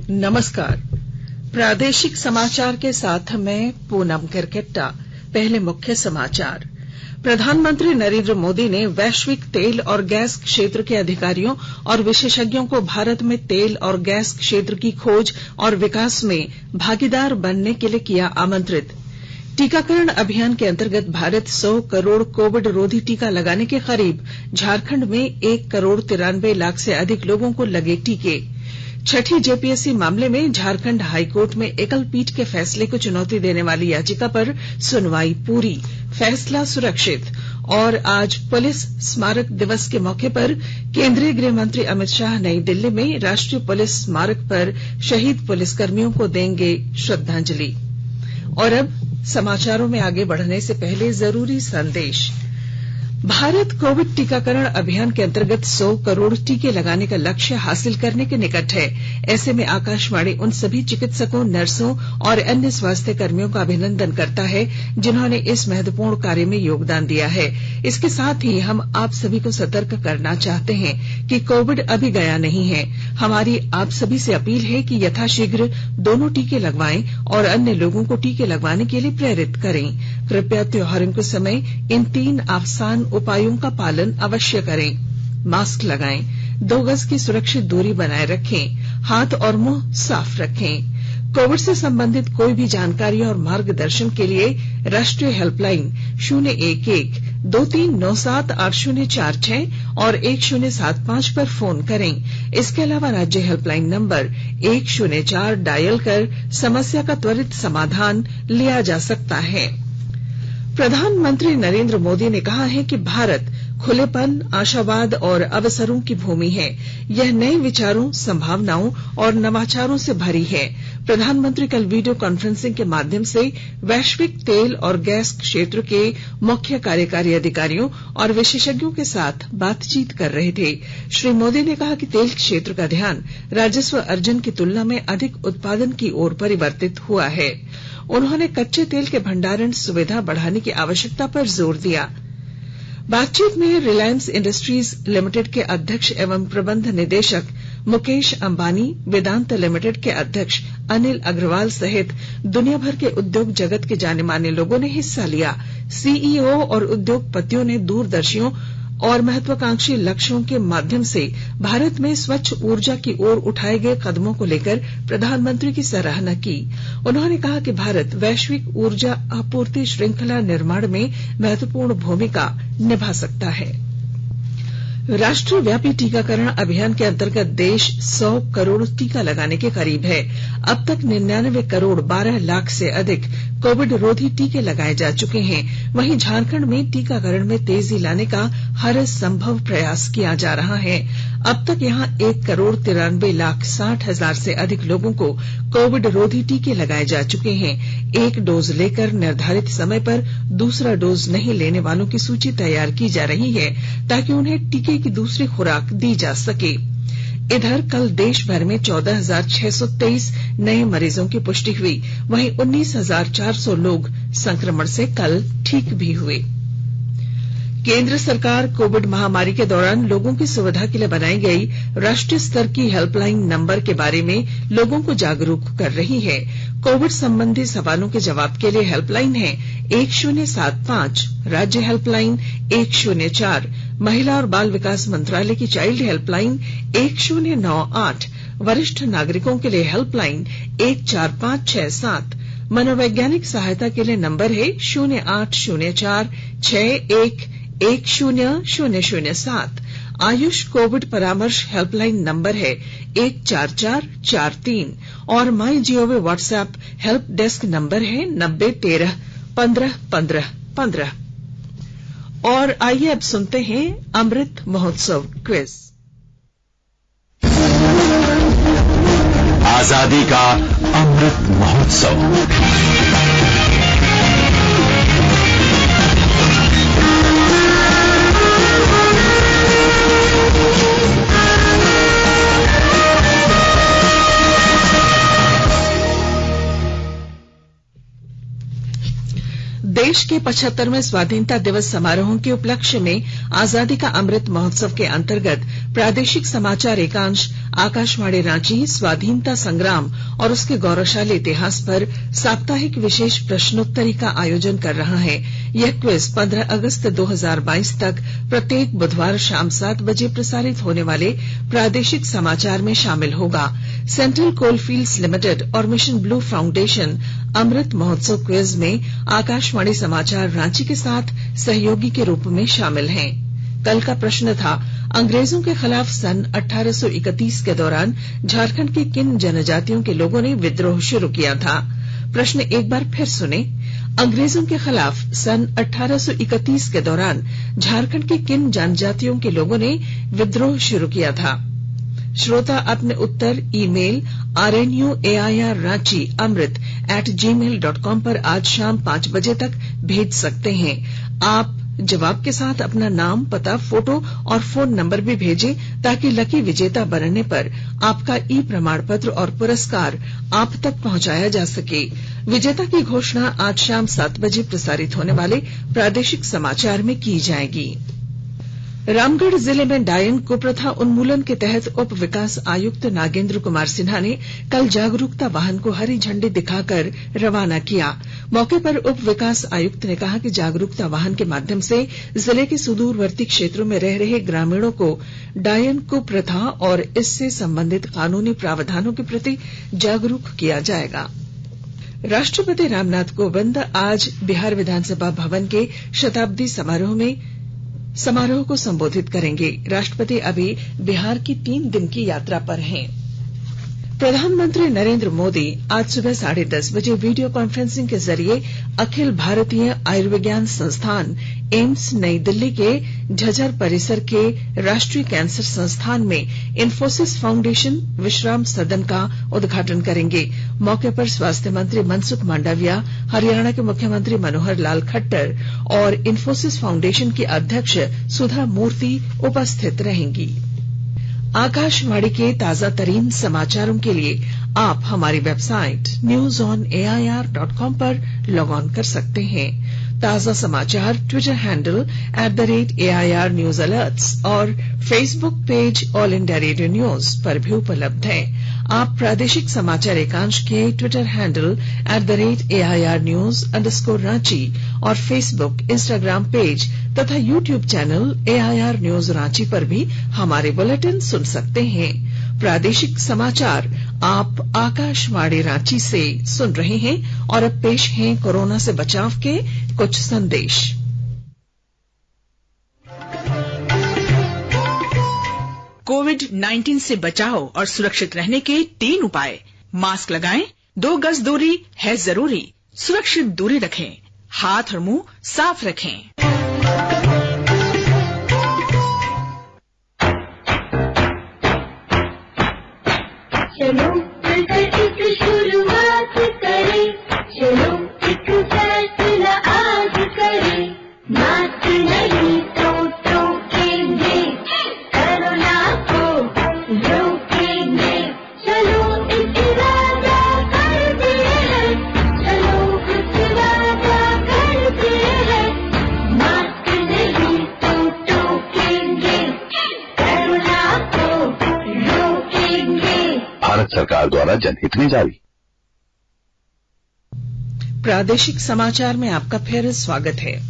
नमस्कार। प्रादेशिक समाचार के साथ मैं पूनम करकेट्टा। पहले मुख्य समाचार। प्रधानमंत्री नरेंद्र मोदी ने वैश्विक तेल और गैस क्षेत्र के अधिकारियों और विशेषज्ञों को भारत में तेल और गैस क्षेत्र की खोज और विकास में भागीदार बनने के लिए किया आमंत्रित। टीकाकरण अभियान के अंतर्गत भारत 100 करोड़ कोविड रोधी टीका लगाने के करीब। झारखंड में 1 करोड़ 93 लाख से अधिक लोगों को लगे टीके। छठी जेपीएससी मामले में झारखंड हाईकोर्ट में एकल पीठ के फैसले को चुनौती देने वाली याचिका पर सुनवाई पूरी। फैसला सुरक्षित। और आज पुलिस स्मारक दिवस के मौके पर केंद्रीय गृह मंत्री अमित शाह नई दिल्ली में राष्ट्रीय पुलिस स्मारक पर शहीद पुलिसकर्मियों को देंगे श्रद्धांजलि। और अब समाचारों में आगे बढ़ने से पहले जरूरी संदेश। भारत कोविड टीकाकरण अभियान के अंतर्गत 100 करोड़ टीके लगाने का लक्ष्य हासिल करने के निकट है। ऐसे में आकाशवाणी उन सभी चिकित्सकों, नर्सों और अन्य स्वास्थ्य कर्मियों का अभिनंदन करता है जिन्होंने इस महत्वपूर्ण कार्य में योगदान दिया है। इसके साथ ही हम आप सभी को सतर्क करना चाहते हैं कि कोविड अभी गया नहीं है। हमारी आप सभी से अपील है कि यथाशीघ्र दोनों टीके लगवाएं और अन्य लोगों को टीके लगवाने के लिए प्रेरित करें। कृपया त्योहारों के समय इन 3 आसान उपायों का पालन अवश्य करें। मास्क लगाएं, 2 गज की सुरक्षित दूरी बनाए रखें, हाथ और मुंह साफ रखें। कोविड से संबंधित कोई भी जानकारी और मार्गदर्शन के लिए राष्ट्रीय हेल्पलाइन 011-2397-8046 और 1075 पर फोन करें। इसके अलावा राज्य हेल्पलाइन नंबर 104 डायल कर समस्या का त्वरित समाधान लिया जा सकता है। प्रधानमंत्री नरेंद्र मोदी ने कहा है कि भारत खुलेपन, आशावाद और अवसरों की भूमि है। यह नए विचारों, संभावनाओं और नवाचारों से भरी है। प्रधानमंत्री कल वीडियो कॉन्फ्रेंसिंग के माध्यम से वैश्विक तेल और गैस क्षेत्र के मुख्य कार्यकारी अधिकारियों और विशेषज्ञों के साथ बातचीत कर रहे थे। श्री मोदी ने कहा कि तेल क्षेत्र का ध्यान राजस्व अर्जन की तुलना में अधिक उत्पादन की ओर परिवर्तित हुआ है। उन्होंने कच्चे तेल के भंडारण सुविधा बढ़ाने की आवश्यकता पर जोर दिया। बातचीत में रिलायंस इंडस्ट्रीज लिमिटेड के अध्यक्ष एवं प्रबंध निदेशक मुकेश अंबानी, वेदांत लिमिटेड के अध्यक्ष अनिल अग्रवाल सहित दुनिया भर के उद्योग जगत के जाने माने लोगों ने हिस्सा लिया। सीईओ और उद्योगपतियों ने दूरदर्शियों और महत्वाकांक्षी लक्ष्यों के माध्यम से भारत में स्वच्छ ऊर्जा की ओर उठाए गए कदमों को लेकर प्रधानमंत्री की सराहना की। उन्होंने कहा कि भारत वैश्विक ऊर्जा आपूर्ति श्रृंखला निर्माण में महत्वपूर्ण भूमिका निभा सकता है। राष्ट्रव्यापी टीकाकरण अभियान के अंतर्गत देश 100 करोड़ टीका लगाने के करीब है। अब तक 99 करोड़ 12 लाख से अधिक कोविड रोधी टीके लगाए जा चुके हैं। वहीं झारखंड में टीकाकरण में तेजी लाने का हर संभव प्रयास किया जा रहा है। अब तक यहां 1 करोड़ 93 लाख 60 हजार से अधिक लोगों को कोविड रोधी टीके लगाए जा चुके हैं। 1 डोज लेकर निर्धारित समय पर दूसरा डोज नहीं लेने वालों की सूची तैयार की जा रही है ताकि उन्हें टीके की दूसरी खुराक दी जा सके। इधर कल देश भर में 14,623 नए मरीजों की पुष्टि हुई। वहीं 19,400 लोग संक्रमण से कल ठीक भी हुए। केंद्र सरकार कोविड महामारी के दौरान लोगों की सुविधा के लिए बनाई गई राष्ट्रीय स्तर की हेल्पलाइन नंबर के बारे में लोगों को जागरूक कर रही है। कोविड संबंधी सवालों के जवाब के लिए हेल्पलाइन है 1075, राज्य हेल्पलाइन 104, महिला और बाल विकास मंत्रालय की चाइल्ड हेल्पलाइन 1098, वरिष्ठ नागरिकों के लिए हेल्पलाइन 14567, मनोवैज्ञानिक सहायता के लिए नंबर है 0804611007, आयुष कोविड परामर्श हेल्पलाइन नंबर है 14443 और my GOV WhatsApp help desk number है 9013151515। और आइए अब सुनते हैं अमृत महोत्सव क्विज। आजादी का अमृत महोत्सव। देश के 75वें स्वाधीनता दिवस समारोह के उपलक्ष्य में आजादी का अमृत महोत्सव के अंतर्गत प्रादेशिक समाचार एकांश आकाशवाणी रांची स्वाधीनता संग्राम और उसके गौरवशाली इतिहास पर साप्ताहिक विशेष प्रश्नोत्तरी का आयोजन कर रहा है। यह क्विज 15 अगस्त 2022 तक प्रत्येक बुधवार शाम 7 बजे प्रसारित होने वाले प्रादेशिक समाचार में शामिल होगा। सेंट्रल कोलफील्ड्स लिमिटेड और mission blue foundation Amrit Mahotsav quiz में आकाशवाणी समाचार रांची के साथ सहयोगी के रूप में शामिल हैं। कल का प्रश्न था, अंग्रेजों के खिलाफ सन 1831 के दौरान झारखंड की किन जनजातियों के लोगों ने विद्रोह शुरू किया था। प्रश्न एक बार फिर सुने, अंग्रेजों के खिलाफ सन 1831 के दौरान झारखंड की किन जनजातियों के लोगों ने विद्रोह शुरू किया था। श्रोता अपने उत्तर ईमेल rnuairranchi@gmail.com पर आज शाम 5 बजे तक भेज सकते हैं। आप जवाब के साथ अपना नाम, पता, फोटो और फोन नंबर भी भेजें ताकि लकी विजेता बनने पर आपका ई प्रमाण पत्र और पुरस्कार आप तक पहुंचाया जा सके। विजेता की घोषणा आज शाम 7 बजे प्रसारित होने वाले प्रादेशिक समाचार में की जाएगी। रामगढ़ जिले में डायन कुप्रथा उन्मूलन के तहत उप विकास आयुक्त नागेंद्र कुमार सिन्हा ने कल जागरूकता वाहन को हरी झंडी दिखाकर रवाना किया। मौके पर उप विकास आयुक्त ने कहा कि जागरूकता वाहन के माध्यम से जिले के सुदूरवर्ती क्षेत्रों में रह रहे ग्रामीणों को डायन कुप्रथा और इससे संबंधित कानूनी प्रावधानों के प्रति जागरूक किया जाएगा। राष्ट्रपति रामनाथ कोविंद आज बिहार विधानसभा भवन के शताब्दी समारोह को संबोधित करेंगे। राष्ट्रपति अभी बिहार की 3 दिन की यात्रा पर हैं। प्रधानमंत्री नरेंद्र मोदी आज सुबह 10:30 बजे वीडियो कॉन्फ्रेंसिंग के जरिए अखिल भारतीय आयुर्विज्ञान संस्थान एम्स नई दिल्ली के झज्जर परिसर के राष्ट्रीय कैंसर संस्थान में इंफोसिस फाउंडेशन विश्राम सदन का उद्घाटन करेंगे। मौके पर स्वास्थ्य मंत्री मनसुख मांडविया, हरियाणा के मुख्यमंत्री मनोहर लाल खट्टर और इंफोसिस फाउंडेशन की अध्यक्ष सुधा मूर्ति उपस्थित रहेंगी। आकाशवाणी के ताजा तरीन समाचारों के लिए आप हमारी वेबसाइट newsonair.com पर लॉग ऑन कर सकते हैं। ताजा समाचार Twitter handle @AIR News Alerts और Facebook page all India radio news पर भी उपलब्ध है। आप प्रादेशिक समाचार एकांश के ट्विटर हैंडल @AIR News_Ranchi और फेसबुक, इंस्टाग्राम पेज तथा YouTube channel AIR News Ranchi पर भी हमारे बुलेटिन सुन सकते हैं। प्रादेशिक समाचार आप आकाशवाणी रांची से सुन रहे हैं और अब पेश हैं कोरोना से बचाव के कुछ संदेश। कोविड-19 से बचाव और सुरक्षित रहने के 3 उपाय। मास्क लगाएं, 2 गज दूरी है जरूरी, सुरक्षित दूरी रखें, हाथ और मुंह साफ रखें। चलो मिलकर एक शुरुआत करें, चलो एक फैसला आज करें, मास्क नहीं तो टोकेंगे, कोरोना को रोकेंगे। चलो एक वादा करते हैं, चलो एक वादा करते हैं, मास्क नहीं तो टोकेंगे, कोरोना को रोकेंगे। भारत सरकार द्वारा जनहित में जारी। प्रादेशिक समाचार में आपका फिर स्वागत है।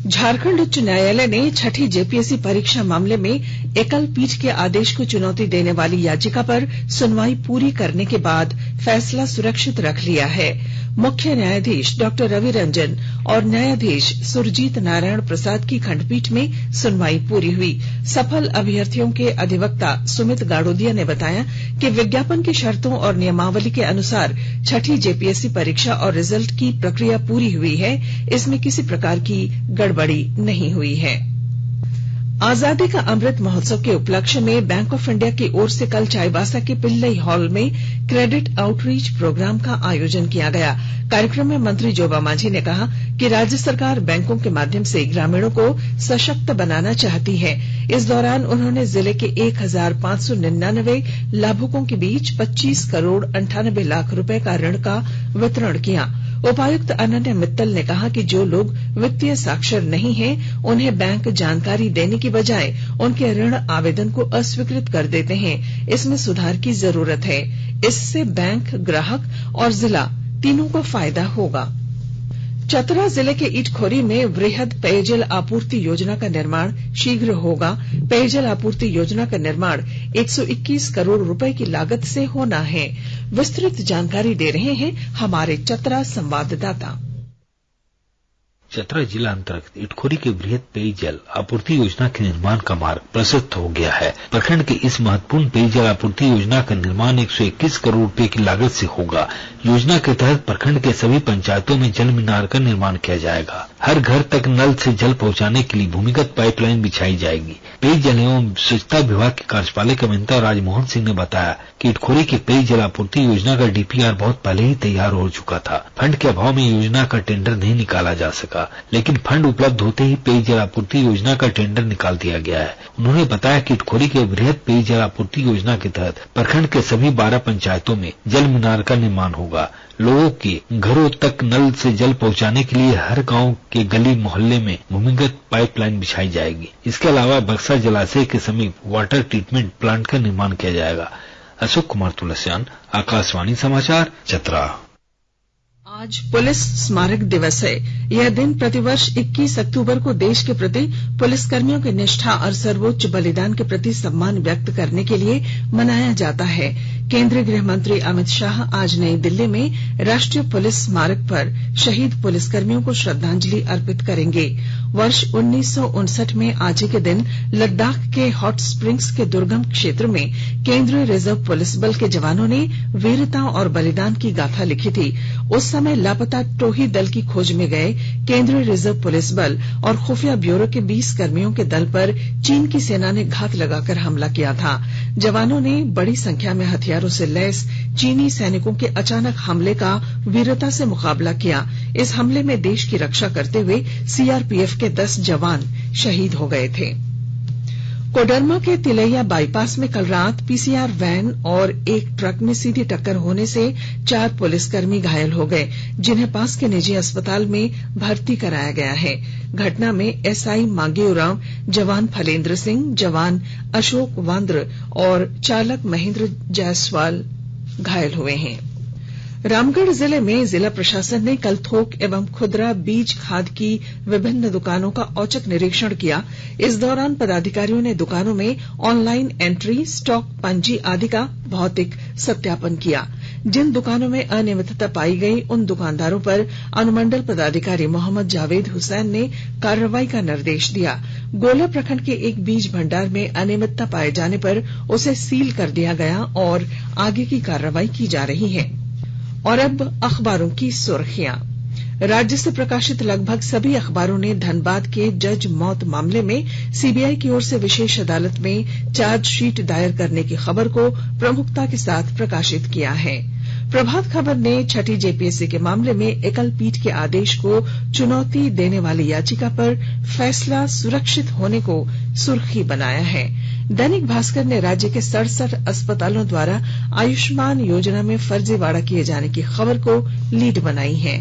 झारखंड उच्च न्यायालय ने 6ठी जेपीएससी परीक्षा मामले में एकल पीठ के आदेश को चुनौती देने वाली याचिका पर सुनवाई पूरी करने के बाद फैसला सुरक्षित रख लिया है। मुख्य न्यायाधीश डॉ रवि रंजन और न्यायाधीश सुरजीत नारायण प्रसाद की खंडपीठ में सुनवाई पूरी हुई। सफल अभ्यर्थियों के अधिवक्ता सुमित गाड़ोदिया ने बताया कि विज्ञापन की शर्तों और नियमावली के अनुसार 6ठी जेपीएससी परीक्षा और रिजल्ट की प्रक्रिया पूरी हुई है, इसमें किसी प्रकार की गड़बड़ी नहीं हुई है। आजादी का अमृत महोत्सव के उपलक्ष्य में बैंक ऑफ इंडिया की ओर से कल चाईबासा के पिल्लई हॉल में क्रेडिट आउटरीच प्रोग्राम का आयोजन किया गया। कार्यक्रम में मंत्री जोबा मांझी ने कहा कि राज्य सरकार बैंकों के माध्यम से ग्रामीणों को सशक्त बनाना चाहती है। इस दौरान उन्होंने जिले के 1599 लाभुकों के बीच 25 करोड़ 98 लाख रुपए का ऋण का वितरण किया। उपायुक्त अनन्या मित्तल ने कहा कि जो लोग वित्तीय साक्षर नहीं हैं उन्हें बैंक जानकारी देने की बजाय उनके ऋण आवेदन को अस्वीकृत कर देते हैं। इसमें सुधार की जरूरत है। इससे बैंक, ग्राहक और जिला तीनों को फायदा होगा। चतरा जिले के इटखोरी में वृहद पेयजल आपूर्ति योजना का निर्माण शीघ्र होगा। पेयजल आपूर्ति योजना का निर्माण 121 करोड़ रुपए की लागत से होना है। विस्तृत जानकारी दे रहे हैं हमारे चतरा संवाददाता। चतरा जिला अंतर्गत इटखोरी के वृहद पेयजल आपूर्ति योजना के निर्माण का मार्ग प्रशस्त हो गया है। प्रखंड के इस महत्वपूर्ण पेयजल आपूर्ति योजना का निर्माण 121 करोड़ रुपए की लागत से होगा। योजना के तहत प्रखंड के सभी पंचायतों में जल मीनार का निर्माण किया जाएगा। हर घर तक नल से जल पहुंचाने के लिए भूमिगत पाइपलाइन बिछाई जाएगी। पेयजल एवं स्वच्छता विभाग के कार्यपालक अभियंता राजमोहन सिंह ने बताया कि इटखोरी के पेयजल आपूर्ति योजना का डीपीआर बहुत पहले ही तैयार हो चुका था। फंड के अभाव में योजना का टेंडर नहीं निकाला जा सका, लेकिन फंड उपलब्ध होते ही पेयजल आपूर्ति योजना का टेंडर निकाल दिया गया है। उन्होंने बताया कि इटखोरी के वृहद पेयजल आपूर्ति योजना के तहत प्रखंड के सभी 12 पंचायतों में जल मीनार का निर्माण होगा। लोगों के घरों तक नल से जल पहुंचाने के लिए हर गांव के गली मोहल्ले में भूमिगत पाइपलाइन बिछाई जाएगी। इसके अलावा बक्सा जलाशय के समीप वाटर ट्रीटमेंट प्लांट का निर्माण किया जाएगा। अशोक कुमार तुलसियान, आकाशवाणी समाचार, चतरा। आज पुलिस स्मारक दिवस है। यह दिन प्रतिवर्ष 21 अक्टूबर को देश के प्रति पुलिसकर्मियों की निष्ठा और सर्वोच्च बलिदान के प्रति सम्मान व्यक्त करने के लिए मनाया जाता है। केंद्रीय गृह मंत्री अमित शाह आज नई दिल्ली में राष्ट्रीय पुलिस स्मारक पर शहीद पुलिसकर्मियों को श्रद्धांजलि अर्पित करेंगे। वर्ष 1959 में आज ही के दिन लद्दाख के हॉट स्प्रिंग्स के दुर्गम क्षेत्र में केंद्रीय रिजर्व पुलिस बल के जवानों ने वीरता और बलिदान की गाथा लिखी थी। उस समय लापता टोही दल की खोज में गए केंद्रीय रिजर्व पुलिस बल और खुफिया ब्यूरो के 20 कर्मियों के दल पर चीन की सेना ने घात लगाकर हमला किया था। जवानों ने बड़ी संख्या में हथियारों से लैस चीनी सैनिकों के अचानक हमले का वीरता से मुकाबला किया। इस हमले में देश की रक्षा करते हुए सीआरपीएफ के 10 जवान शहीद हो गए थे। कोडरमा के तिलैया बाईपास में कल रात पीसीआर वैन और एक ट्रक में सीधी टक्कर होने से 4 पुलिसकर्मी घायल हो गए, जिन्हें पास के निजी अस्पताल में भर्ती कराया गया है। घटना में एसआई मांगेराव, जवान फलेंद्र सिंह, जवान अशोक वांद्र और चालक महेंद्र जायसवाल घायल हुए हैं। रामगढ़ जिले में जिला प्रशासन ने कल थोक एवं खुदरा बीज खाद की विभिन्न दुकानों का औचक निरीक्षण किया। इस दौरान पदाधिकारियों ने दुकानों में ऑनलाइन एंट्री, स्टॉक पंजी आदि का भौतिक सत्यापन किया। जिन दुकानों में अनियमितता पाई गई उन दुकानदारों पर अनुमंडल पदाधिकारी मोहम्मद जावेद हुसैन ने कार्रवाई का निर्देश दिया। गोला प्रखंड के एक बीज भंडार में अनियमितता पाए जाने पर उसे सील कर दिया गया और आगे की कार्रवाई की जा रही है। और अब अखबारों की सुर्खियां। राज्य से प्रकाशित लगभग सभी अखबारों ने धनबाद के जज मौत मामले में सीबीआई की ओर से विशेष अदालत में चार्जशीट दायर करने की खबर को प्रमुखता के साथ प्रकाशित किया है। प्रभात खबर ने छठी जेपीएससी के मामले में एकल पीठ के आदेश को चुनौती देने वाली याचिका पर फैसला सुरक्षित होने को सुर्खी बनाया है। दैनिक भास्कर ने राज्य के 67 अस्पतालों द्वारा आयुष्मान योजना में फर्जीवाड़ा किए जाने की खबर को लीड बनाई है।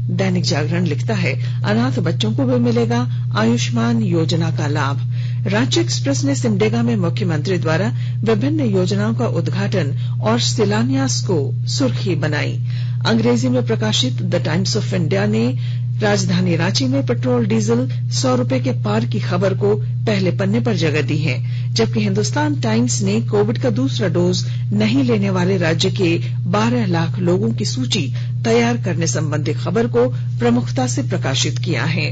दैनिक जागरण लिखता है, अनाथ बच्चों को भी मिलेगा आयुष्मान योजना का लाभ। रांची एक्सप्रेस ने सिमडेगा में मुख्यमंत्री द्वारा विभिन्न योजनाओं का उद्घाटन और शिलान्यास को सुर्खी बनाई। अंग्रेजी में प्रकाशित द टाइम्स ऑफ इंडिया ने राजधानी रांची में पेट्रोल डीजल 100 रुपए के पार की खबर को पहले पन्ने पर जगह दी है, जबकि हिंदुस्तान टाइम्स ने कोविड का दूसरा डोज नहीं लेने वाले राज्य के 12 लाख लोगों की सूची तैयार करने संबंधी खबर को प्रमुखता से प्रकाशित किया है।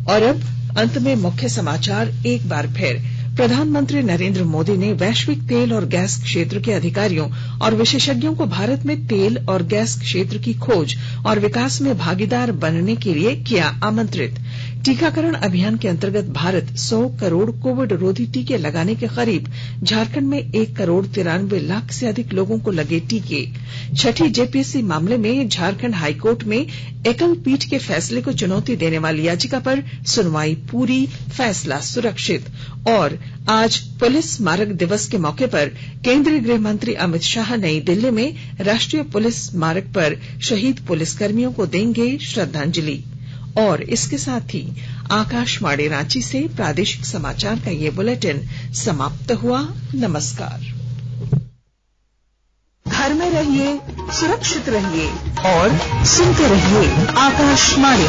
और अब अंत में मुख्य समाचार एक बार फिर। प्रधानमंत्री नरेंद्र मोदी ने वैश्विक तेल और गैस क्षेत्र के अधिकारियों और विशेषज्ञों को भारत में तेल और गैस क्षेत्र की खोज और विकास में भागीदार बनने के लिए किया आमंत्रित। टीकाकरण अभियान के अंतर्गत भारत 100 करोड़ कोविड रोधी टीके लगाने के करीब, झारखंड में 1 करोड़ 93 लाख से अधिक लोगों को लगे टीके। छठी जेपीएससी मामले में झारखंड हाईकोर्ट में एकल पीठ के फैसले को चुनौती देने वाली याचिका पर सुनवाई पूरी, फैसला सुरक्षित। और आज पुलिस स्मारक दिवस के मौके पर केंद्रीय गृह मंत्री अमित शाह नई दिल्ली में राष्ट्रीय पुलिस स्मारक पर शहीद पुलिसकर्मियों को देंगे श्रद्धांजलि। और इसके साथ ही आकाशवाणी रांची से प्रादेशिक समाचार का ये बुलेटिन समाप्त हुआ। नमस्कार। घर में रहिए, सुरक्षित रहिए और सुनते रहिए आकाशवाणी।